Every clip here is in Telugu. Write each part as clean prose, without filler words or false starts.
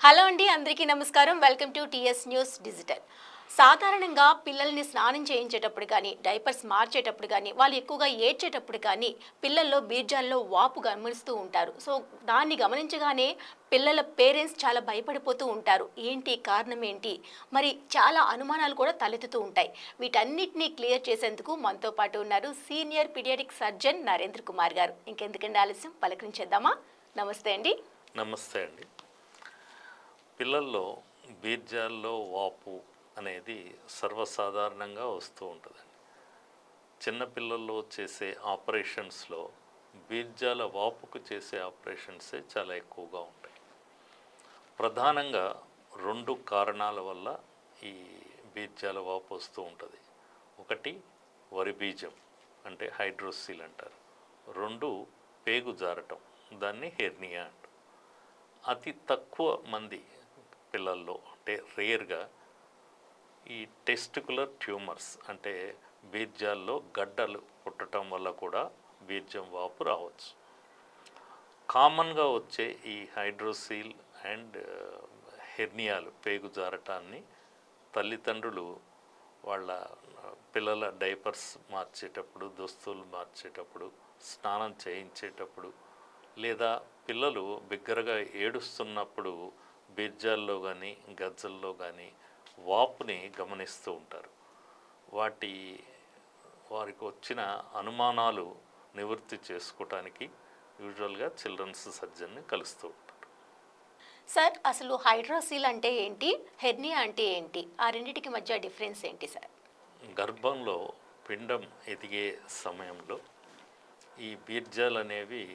హలో అండి, అందరికీ నమస్కారం. Welcome to TS news digital. సాధారణంగా పిల్లల్ని స్నానం చేయించేటప్పుడు కానీ, డైపర్స్ మార్చేటప్పుడు కానీ, వాళ్ళు ఎక్కువగా ఏడ్చేటప్పుడు కానీ పిల్లల్లో బీర్జాల్లో వాపు గమనిస్తూ ఉంటారు. సో దాన్ని గమనించగానే పిల్లల పేరెంట్స్ చాలా భయపడిపోతూ ఉంటారు. ఏంటి కారణం ఏంటి? మరి చాలా అనుమానాలు కూడా తలెత్తుతూ ఉంటాయి. వీటన్నిటిని క్లియర్ చేసేందుకు మనతో పాటు ఉన్నారు senior paediatric surgeon Narendra Kumar గారు. ఇంకెందుకంటే ఆలస్యం, పలకరించేద్దామా? నమస్తే అండి. నమస్తే అండి. పిల్లల్లో బీర్జాల్లో వాపు అనేది సర్వసాధారణంగా వస్తూ ఉంటుందండి. చిన్నపిల్లల్లో చేసే ఆపరేషన్స్లో బీర్జాల వాపుకు చేసే ఆపరేషన్సే చాలా ఎక్కువగా ఉంటాయి. ప్రధానంగా 2 కారణాల వల్ల ఈ బీర్జాల వాపు వస్తూ ఉంటుంది. ఒకటి వరి బీజం, అంటే హైడ్రోసిల్ అంటారు. 2 పేగు జారటం, దాన్ని హెర్నియా అంటారు. అతి తక్కువ మంది పిల్లల్లో, అంటే రేర్గా, ఈ టెస్టికులర్ ట్యూమర్స్, అంటే బీర్జాల్లో గడ్డలు పుట్టడం వల్ల కూడా బీర్జం వాపు రావచ్చు. కామన్గా వచ్చే ఈ హైడ్రోసీల్ అండ్ హెర్నియాలు, పేగు జారటాన్ని తల్లిదండ్రులు వాళ్ళ పిల్లల డైపర్స్ మార్చేటప్పుడు, దుస్తులు మార్చేటప్పుడు, స్నానం చేయించేటప్పుడు, లేదా పిల్లలు బిగ్గరగా ఏడుస్తున్నప్పుడు బీర్జాల్లో కానీ గజ్జల్లో కానీ వాపుని గమనిస్తూ ఉంటారు. వారికి వచ్చిన అనుమానాలు నివృత్తి చేసుకోవటానికి యూజువల్గా చిల్డ్రన్స్ సర్జన్ని కలుస్తూ ఉంటారు. సార్, అసలు హైడ్రోసీల్ అంటే ఏంటి, హెర్నియా అంటే ఏంటి? ఆ రెండింటికి మధ్య డిఫరెన్స్ ఏంటి సార్? గర్భంలో పిండం ఎదిగే సమయంలో ఈ బీర్జాలు అనేవి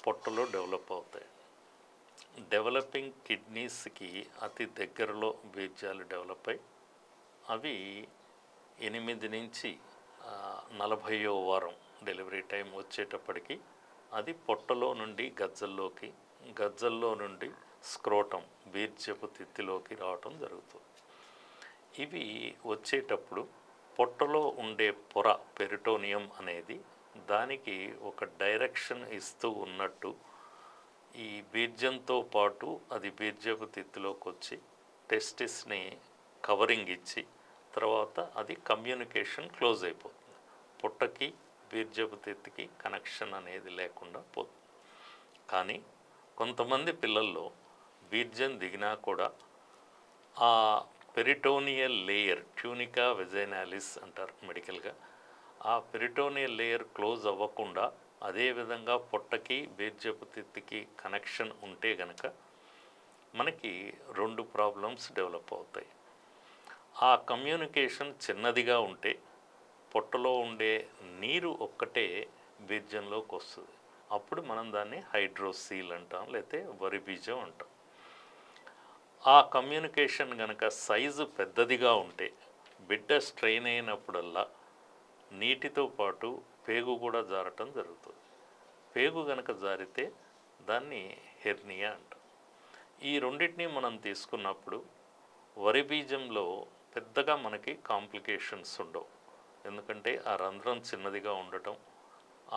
పొట్టలో డెవలప్ అవుతాయి. డెవలపింగ్ కిడ్నీస్కి అతి దగ్గరలో బీర్జాలు డెవలప్ అయ్యి అవి 8 నుంచి 40వ వారం డెలివరీ టైం వచ్చేటప్పటికి అది పొట్టలో నుండి గజ్జల్లోకి, గజ్జల్లో నుండి స్క్రోటం, బీర్జపు తిత్తిలోకి రావటం జరుగుతుంది. ఇవి వచ్చేటప్పుడు పొట్టలో ఉండే పొర, పెరిటోనియం అనేది దానికి ఒక డైరెక్షన్ ఇస్తూ ఉన్నట్టు ఈ బీర్జంతో పాటు అది బీర్జపు తిత్తిలోకి వచ్చి టెస్టిస్ని కవరింగ్ ఇచ్చి తర్వాత అది కమ్యూనికేషన్ క్లోజ్ అయిపోతుంది. పొట్టకి బీర్జపు తిత్తికి కనెక్షన్ అనేది లేకుండా పోతుంది. కానీ కొంతమంది పిల్లల్లో బీర్జం దిగినా కూడా ఆ పెరిటోనియల్ లేయర్, ట్యూనికా వెజైనాలిస్ అంటారు మెడికల్గా, ఆ పెరిటోనియల్ లేయర్ క్లోజ్ అవ్వకుండా అదేవిధంగా పొట్టకి బీర్జపు తిత్తికి కనెక్షన్ ఉంటే గనక మనకి 2 ప్రాబ్లమ్స్ డెవలప్ అవుతాయి. ఆ కమ్యూనికేషన్ చిన్నదిగా ఉంటే పొట్టలో ఉండే నీరు ఒక్కటే బీర్జంలోకి వస్తుంది. అప్పుడు మనం దాన్ని హైడ్రోసీల్ అంటాం, లేకపోతే వరి బీజం అంటాం. ఆ కమ్యూనికేషన్ కనుక సైజు పెద్దదిగా ఉంటే బిడ్డ స్ట్రెయిన్ అయినప్పుడల్లా నీటితో పాటు పేగు కూడా జారటం జరుగుతుంది. పేగు కనుక జారితే దాన్ని హెర్నియా అంటాం. ఈ రెండింటినీ మనం తీసుకున్నప్పుడు వరి బీజంలో పెద్దగా మనకి కాంప్లికేషన్స్ ఉండవు. ఎందుకంటే ఆ రంధ్రం చిన్నదిగా ఉండటం,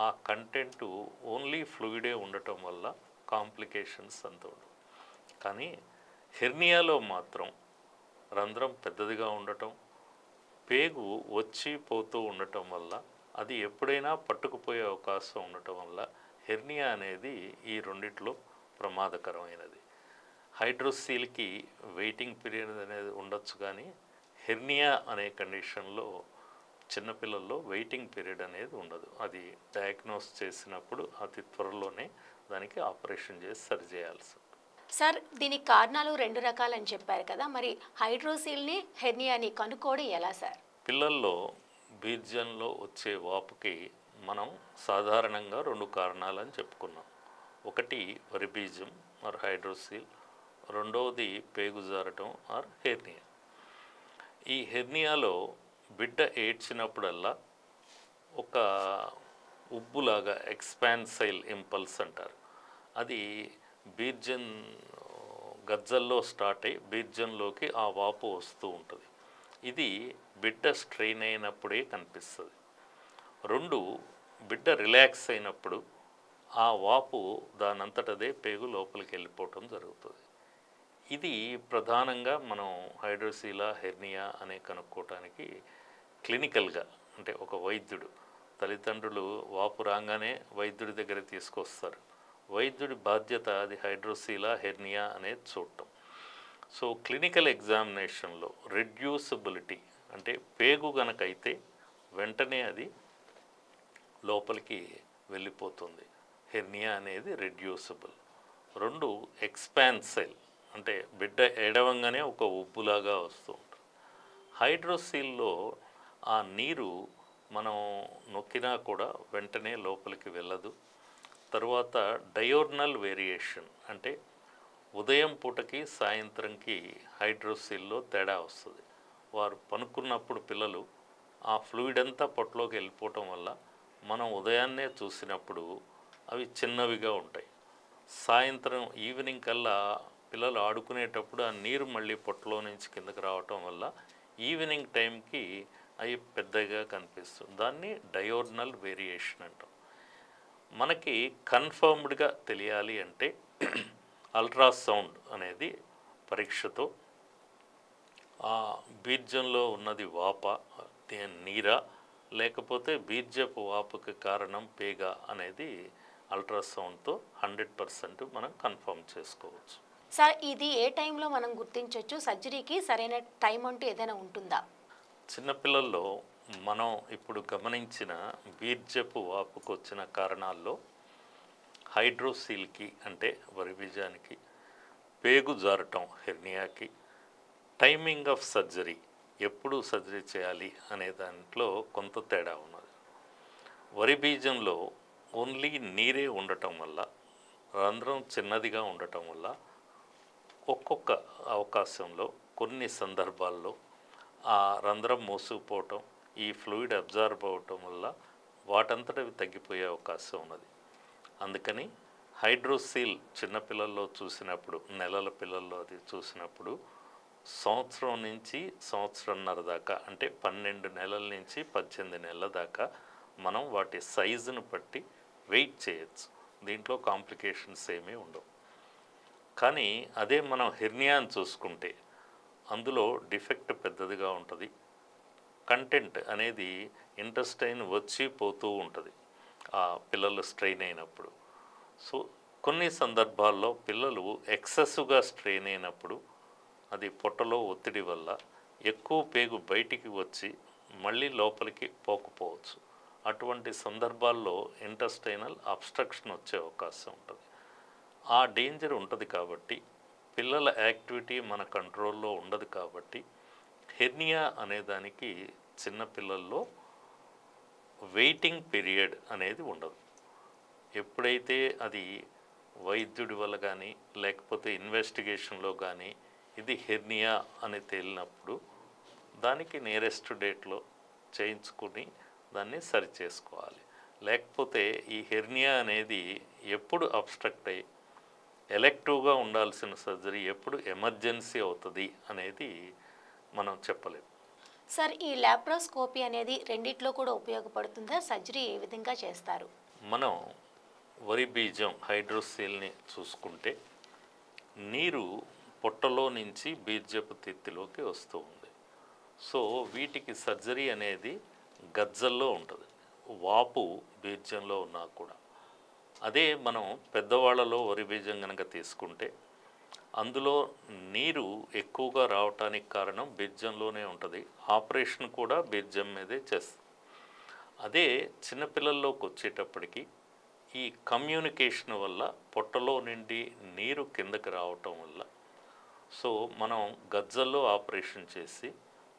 ఆ కంటెంటు ఓన్లీ ఫ్లూయిడే ఉండటం వల్ల కాంప్లికేషన్స్ అంత ఉండవు. కానీ హెర్నియాలో మాత్రం రంధ్రం పెద్దదిగా ఉండటం, పేగు వచ్చి పోతూ ఉండటం వల్ల అది ఎప్పుడైనా పట్టుకుపోయే అవకాశం ఉండటం వల్ల హెర్నియా అనేది ఈ రెండిట్లో ప్రమాదకరమైనది. హైడ్రోసీల్కి వెయిటింగ్ పీరియడ్ అనేది ఉండొచ్చు, కానీ హెర్నియా అనే కండిషన్లో చిన్నపిల్లల్లో వెయిటింగ్ పీరియడ్ అనేది ఉండదు. అది డయాగ్నోస్ చేసినప్పుడు అతి త్వరలోనే దానికి ఆపరేషన్ చేసి సరి చేయాల్సి. సార్, దీనికి కారణాలు 2 రకాలని చెప్పారు కదా, మరి హైడ్రోసీల్ని, హెర్నియాని కనుక్కోవడం ఎలా సార్? పిల్లల్లో బీర్జంలో వచ్చే వాపుకి మనం సాధారణంగా 2 కారణాలని చెప్పుకున్నాం. ఒకటి వరి బీజం ఆర్ హైడ్రోసీల్, రెండవది పేగు జారటం ఆర్ హెర్నియా. ఈ హెర్నియాలో బిడ్డ ఏడ్చినప్పుడల్లా ఒక ఉబ్బులాగా, ఎక్స్పాన్సైల్ ఇంపల్స్ అంటారు, అది బీర్జం గజ్జల్లో స్టార్ట్ అయ్యి బీర్జంలోకి ఆ వాపు వస్తూ ఉంటుంది. ఇది బిడ్డ స్ట్రెయిన్ అయినప్పుడే కనిపిస్తుంది. 2, బిడ్డ రిలాక్స్ అయినప్పుడు ఆ వాపు దానంతటదే పేగు లోపలికి వెళ్ళిపోవటం జరుగుతుంది. ఇది ప్రధానంగా మనం హైడ్రోసీలా హెర్నియా అనే కనుక్కోవటానికి క్లినికల్గా అంటే ఒక వైద్యుడు తల్లిదండ్రులు వాపు రాగానే వైద్యుడి దగ్గర తీసుకొస్తారు. వైద్యుడి బాధ్యత అది హైడ్రోసీలా హెర్నియా అనేది చూడటం. సో క్లినికల్ ఎగ్జామినేషన్లో రెడ్యూసబిలిటీ అంటే పేగు గనకైతే వెంటనే అది లోపలికి వెళ్ళిపోతుంది. హెర్నియా అనేది రెడ్యూసబుల్. 2 ఎక్స్పాన్సైల్ అంటే బిడ్డ ఎడవంగానే ఒక ఉబ్బులాగా వస్తూ ఉంటుంది. హైడ్రోసీల్లో ఆ నీరు మనం నొక్కినా కూడా వెంటనే లోపలికి వెళ్ళదు. తరువాత డయోర్నల్ వేరియేషన్ అంటే ఉదయం పూటకి సాయంత్రంకి హైడ్రోసీల్లో తేడా వస్తుంది. వారు పనుకున్నప్పుడు పిల్లలు ఆ ఫ్లూయిడ్ అంతా పొట్టలోకి వెళ్ళిపోవటం వల్ల మనం ఉదయాన్నే చూసినప్పుడు అవి చిన్నవిగా ఉంటాయి. సాయంత్రం ఈవినింగ్ కల్లా పిల్లలు ఆడుకునేటప్పుడు ఆ నీరు మళ్ళీ పొట్టలో నుంచి కిందకి రావటం వల్ల ఈవినింగ్ టైంకి అవి పెద్దగా కనిపిస్తుంది. దాన్ని డయోర్నల్ వేరియేషన్ అంటాం. మనకి కన్ఫర్మ్డ్గా తెలియాలి అంటే అల్ట్రాసౌండ్ అనేది పరీక్షతో ఆ బీర్జంలో ఉన్నది వాప నీరా లేకపోతే బీర్జపు వాపుకి కారణం పేగ అనేది అల్ట్రాసౌండ్తో 100% మనం కన్ఫర్మ్ చేసుకోవచ్చు. సార్ ఇది ఏ టైంలో మనం గుర్తించవచ్చు? సర్జరీకి సరైన టైం అంటూ ఏదైనా ఉంటుందా? చిన్నపిల్లల్లో మనం ఇప్పుడు గమనించిన బీర్జపు వాపుకు వచ్చిన కారణాల్లో హైడ్రోసీల్కి అంటే వరిబీజానికి, పేగు జారటం హెర్నియాకి, టైమింగ్ ఆఫ్ సర్జరీ ఎప్పుడు సర్జరీ చేయాలి అనే దాంట్లో కొంత తేడా ఉన్నది. వరిబీజంలో ఓన్లీ నీరే ఉండటం వల్ల, రంధ్రం చిన్నదిగా ఉండటం వల్ల ఒక్కొక్క అవకాశంలో కొన్ని సందర్భాల్లో ఆ రంధ్రం మూసుకుపోవటం, ఈ ఫ్లూయిడ్ అబ్జార్బ్ అవ్వటం వల్ల వాటంతటవి తగ్గిపోయే అవకాశం ఉన్నది. అందుకని హైడ్రోసీల్ చిన్నపిల్లల్లో చూసినప్పుడు, నెలల పిల్లల్లో అది చూసినప్పుడు సంవత్సరం నుంచి సంవత్సరంన్నర దాకా అంటే 12 నెలల నుంచి 18 నెలల దాకా మనం వాటి సైజును బట్టి వెయిట్ చేయొచ్చు. దీంట్లో కాంప్లికేషన్స్ ఏమీ ఉండవు. కానీ అదే మనం హెర్నియాని చూసుకుంటే అందులో డిఫెక్ట్ పెద్దదిగా ఉంటుంది. కంటెంట్ అనేది ఇంటెస్టైన్ వచ్చి పోతూ ఉంటుంది ఆ పిల్లలు స్ట్రెయిన్ అయినప్పుడు. సో కొన్ని సందర్భాల్లో పిల్లలు ఎక్సెస్గా స్ట్రెయిన్ అయినప్పుడు అది పొట్టలో ఒత్తిడి వల్ల ఎక్కువ పేగు బయటికి వచ్చి మళ్ళీ లోపలికి పోకపోవచ్చు. అటువంటి సందర్భాల్లో ఇంటెస్టైనల్ అబ్స్ట్రక్షన్ వచ్చే అవకాశం ఉంటుంది. ఆ డేంజర్ ఉంటుంది కాబట్టి పిల్లల యాక్టివిటీ మన కంట్రోల్లో ఉండదు కాబట్టి హెర్నియా అనేదానికి చిన్నపిల్లల్లో వెయిటింగ్ పీరియడ్ అనేది ఉండదు. ఎప్పుడైతే అది వైద్యుడి వల్ల కానీ లేకపోతే ఇన్వెస్టిగేషన్లో కానీ ఇది హెర్నియా అని తేలినప్పుడు దానికి నియరెస్ట్ డేట్లో చేయించుకుని దాన్ని సరి చేసుకోవాలి. లేకపోతే ఈ హెర్నియా అనేది ఎప్పుడు అబ్స్ట్రక్ట్ అయ్యి ఎలెక్టివ్గా ఉండాల్సిన సర్జరీ ఎప్పుడు ఎమర్జెన్సీ అవుతుంది అనేది మనం చెప్పలేము. సార్ ఈ లాప్రోస్కోపీ అనేది రెండిట్లో కూడా ఉపయోగపడుతుందా? సర్జరీ ఏ విధంగా చేస్తారు? మనం వరి బీజం హైడ్రోసీల్ని చూసుకుంటే నీరు పొట్టలో నుంచి బీర్జపు తిత్తిలోకి వస్తూ ఉంది. సో వీటికి సర్జరీ అనేది గజ్జల్లో ఉంటుంది, వాపు బీర్జంలో ఉన్నా కూడా. అదే మనం పెద్దవాళ్ళలో వరి బీజం కనుక తీసుకుంటే అందులో నీరు ఎక్కువగా రావటానికి కారణం బీర్జంలోనే ఉంటుంది. ఆపరేషన్ కూడా బీర్జం మీదే చేస్తుంది. అదే చిన్నపిల్లల్లోకి వచ్చేటప్పటికి ఈ కమ్యూనికేషన్ వల్ల పొట్టలో నుండి నీరు కిందకి రావటం వల్ల సో మనం గజ్జల్లో ఆపరేషన్ చేసి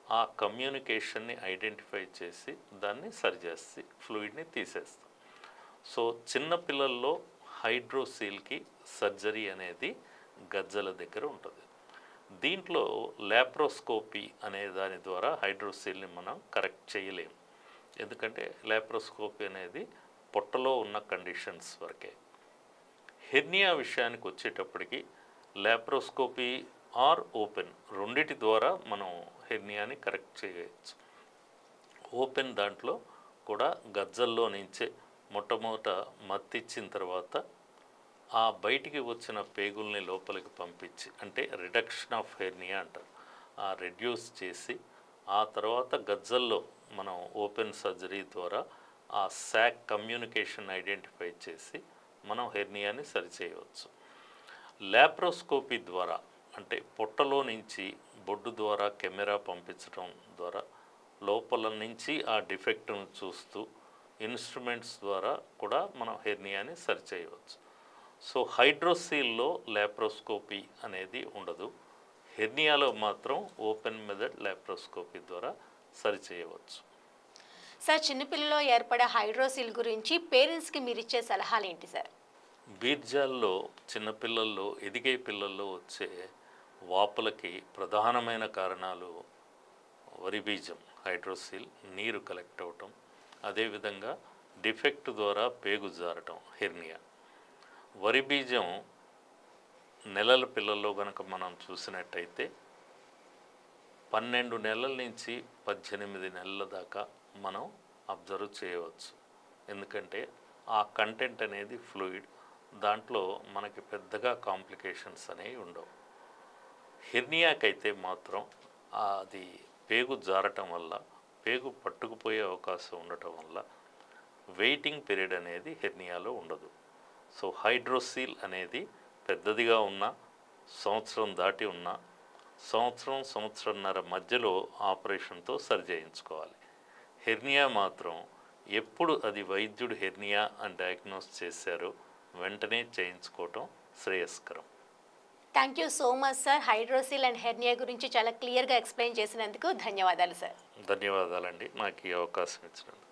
ఆ కమ్యూనికేషన్ని ఐడెంటిఫై చేసి దాన్ని సరిచేసి ఫ్లూయిడ్ని తీసేస్తాం. సో చిన్నపిల్లల్లో హైడ్రోసీల్కి సర్జరీ అనేది గజ్జల దగ్గర ఉంటుంది. దీంట్లో లాప్రోస్కోపీ అనే దాని ద్వారా హైడ్రోసీల్ని మనం కరెక్ట్ చేయలేము. ఎందుకంటే లాప్రోస్కోపీ అనేది పొట్టలో ఉన్న కండిషన్స్ వరకే. హెర్నియా విషయానికి వచ్చేటప్పటికి లాప్రోస్కోపీ ఆర్ ఓపెన్ రెండిటి ద్వారా మనం హెర్నియాని కరెక్ట్ చేయవచ్చు. ఓపెన్ దాంట్లో కూడా గజ్జల్లో నుంచే మొట్టమొదట మత్తిచ్చిన తర్వాత ఆ బయటికి వచ్చిన పేగుల్ని లోపలికి పంపించి, అంటే రిడక్షన్ ఆఫ్ హెర్నియా అంటారు, ఆ రెడ్యూస్ చేసి ఆ తర్వాత గజ్జల్లో మనం ఓపెన్ సర్జరీ ద్వారా ఆ శాక్ కమ్యూనికేషన్ ఐడెంటిఫై చేసి మనం హెర్నియాని సరిచేయవచ్చు. ల్యాప్రోస్కోపీ ద్వారా, అంటే పొట్టలో నుంచి బొడ్డు ద్వారా కెమెరా పంపించడం ద్వారా లోపల నుంచి ఆ డిఫెక్ట్ను చూస్తూ ఇన్స్ట్రుమెంట్స్ ద్వారా కూడా మనం హెర్నియాని సరిచేయవచ్చు. సో హైడ్రోసీల్లో ల్యాప్రోస్కోపీ అనేది ఉండదు. హెర్నియాలో మాత్రం ఓపెన్ మెథడ్ ల్యాప్రోస్కోపీ ద్వారా సరిచేయవచ్చు. సార్, చిన్నపిల్లలో ఏర్పడే హైడ్రోసిల్ గురించి పేరెంట్స్కి మీరు ఇచ్చే సలహాలు ఏంటి సార్? బీర్జాల్లో చిన్నపిల్లల్లో, ఎదిగే పిల్లల్లో వచ్చే వాపులకి ప్రధానమైన కారణాలు వరి బీజం హైడ్రోసిల్ నీరు కలెక్ట్ అవటం, అదేవిధంగా డిఫెక్ట్ ద్వారా పేగు జారటం హెర్నియా. వరి బీజం నెలల పిల్లల్లో కనుక మనం చూసినట్టయితే 12 నెలల నుంచి 18 నెలల దాకా మనం అబ్జర్వ్ చేయవచ్చు. ఎందుకంటే ఆ కంటెంట్ అనేది ఫ్లూయిడ్, దాంట్లో మనకి పెద్దగా కాంప్లికేషన్స్ అనేవి ఉండవు. హెర్నియాకైతే మాత్రం అది పేగు జారటం వల్ల, పేగు పట్టుకుపోయే అవకాశం ఉండటం వల్ల వెయిటింగ్ పీరియడ్ అనేది హెర్నియాలో ఉండదు. సో హైడ్రోసీల్ అనేది పెద్దదిగా ఉన్న, సంవత్సరం దాటి ఉన్న, సంవత్సరంన్నర మధ్యలో ఆపరేషన్తో సరి చేయించుకోవాలి. హెర్నియా మాత్రం ఎప్పుడు అది వైద్యుడు హెర్నియా అని డయాగ్నోస్ చేశారో వెంటనే చేయించుకోవటం శ్రేయస్కరం. Thank you so much sir. Hydrocele and hernia గురించి చాలా క్లియర్గా ఎక్స్ప్లెయిన్ చేసినందుకు ధన్యవాదాలు సార్. ధన్యవాదాలండి నాకు ఈ అవకాశం ఇచ్చినందుకు.